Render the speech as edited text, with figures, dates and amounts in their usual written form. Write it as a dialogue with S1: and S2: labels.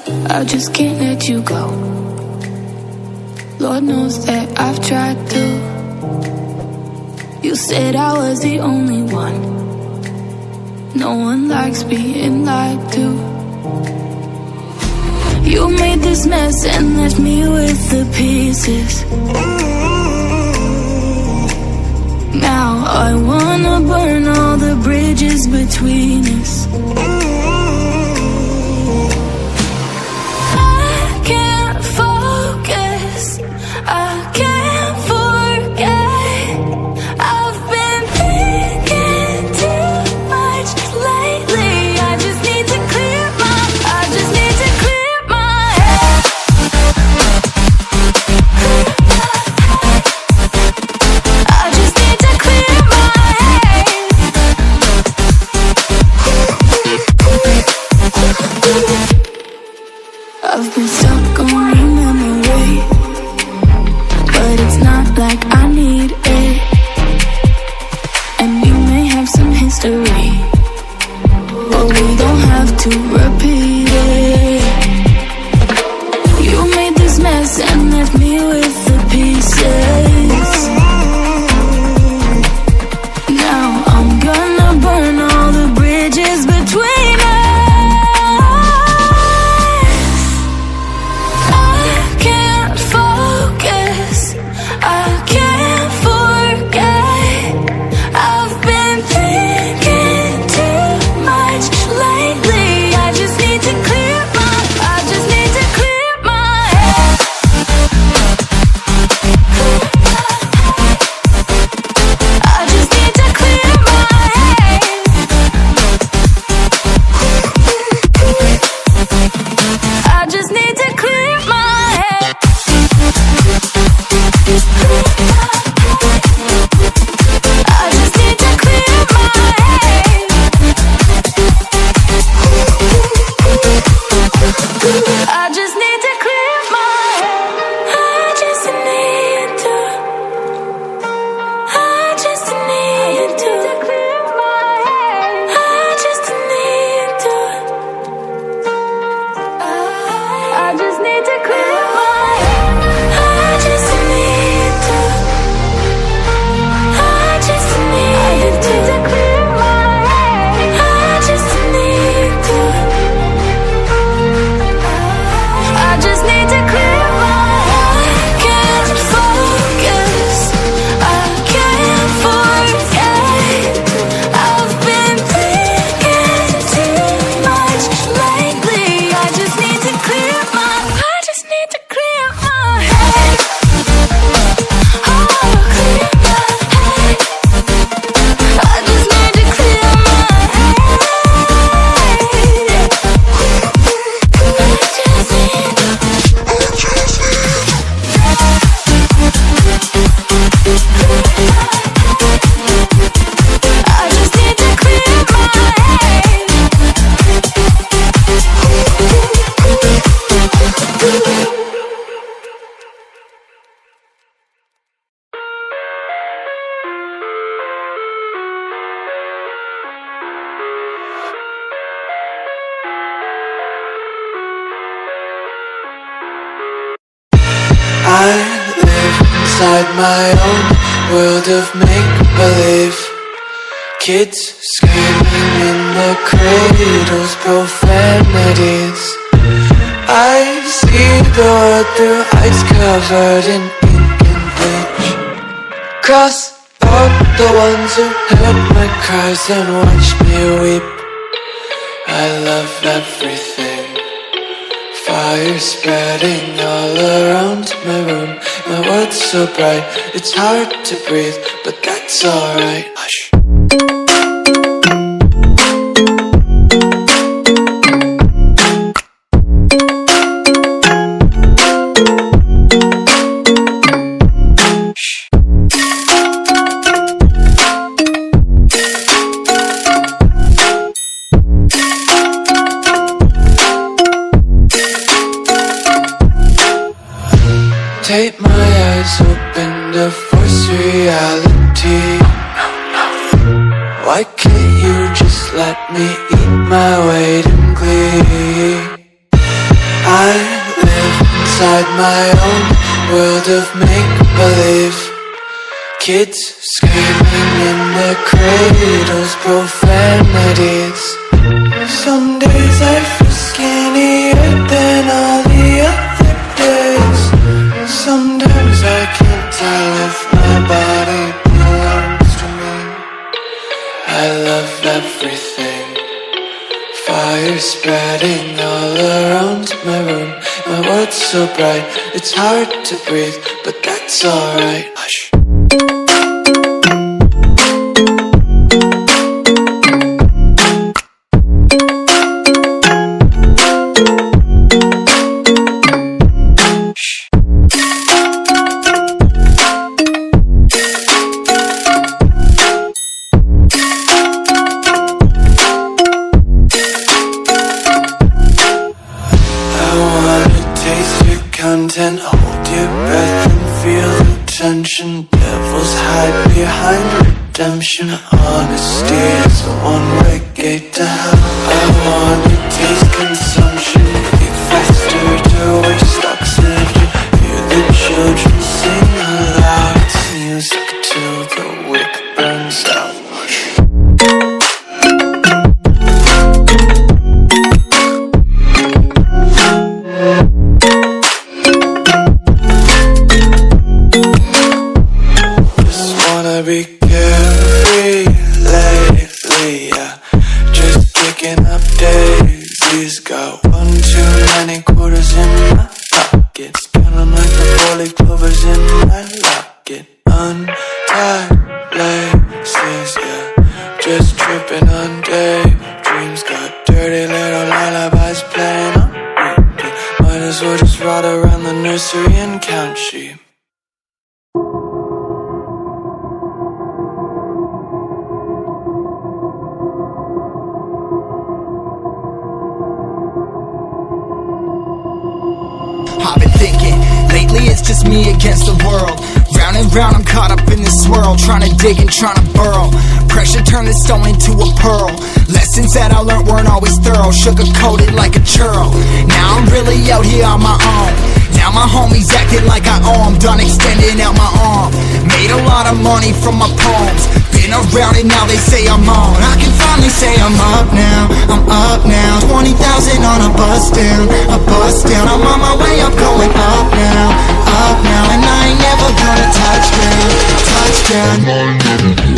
S1: I just can't let you go. Lord knows that I've tried to. You said I was the only one. No one likes being lied to. You made this mess and left me with the pieces. Now I wanna burn all the bridges between us. I can't focus, I can't forget. I've been thinking too much lately. I just need to clear my head. I just need to clear my head. I've been stuck on your memory, but it's not like I need it. And we may have some history, but we don't have to repeat it. You made this mess and left me with the pieces. Now I'm gonna burn all the bridges between us. I can't focus, I can't forget. I've been thinking too much lately. I just need to clear my head. I just need to clear my head. I just need to clear my head. I just need to clear my head. I just need to clear my head. I just need to. I just need to clear my head. I just need to. I just need to clear my head. I just need to. I just need to clear my head. I just need to. I just need to clear my head. I can't focus, I can't forget. I've been thinking too much lately. I just need to clear my head. Oh, clear my head. I just need to clear my head. I just need to clear my head.
S2: I live inside my own world of make-believe. Kids screaming in the cradles, profanities. I see the world through eyes covered in ink and bleach. Cross out the ones who heard my cries and watched me weep. I love everything. Fire spreading all around my room. My world's so bright, it's hard to breathe, but that's alright. Hush. Tape my eyes open to force reality. Why can't you just let me eat my weight in glee? my own world of make-believe. Kids screaming in their cradles, profanities. Some days I feel skinnier than all the other days. Sometimes I can't tell if my body belongs to me. I love everything. Fire spreading all around my room. My world's so bright, it's hard to breathe, but that's alright. Hush. Content, hold your breath and feel the tension. Devils hide behind redemption. Honesty is the one-way gate to hell. I wanna taste consumption. Eat faster to waste oxygen. Hear the children sing aloud. It's music till the wick burns out. Be carefree lately, yeah. Just picking up daisies. Got one too many quarters in my pockets. Counting like the 4-leaf clovers in my locket. Untied laces, yeah. Just tripping on daydreams. Got dirty little lullabies playing on repeat. Might as well just ride around the nursery and count sheep.
S3: I've been thinking, lately it's just me against the world. Round and round I'm caught up in this swirl, trying to dig and trying to burrow. Pressure turned this stone into a pearl. Lessons that I learned weren't always thorough, sugar-coated like a churl. Now I'm really out here on my own. Now my homies acting like I owe 'em. Done extending out my arm. Made a lot of money from my poems. Been around and now they say I'm on. I can finally say I'm up now. I'm up now. 20,000 on a bus down. A bus down. I'm on my way up, going up now. Up now. And I ain't never gonna touch down. Touch down.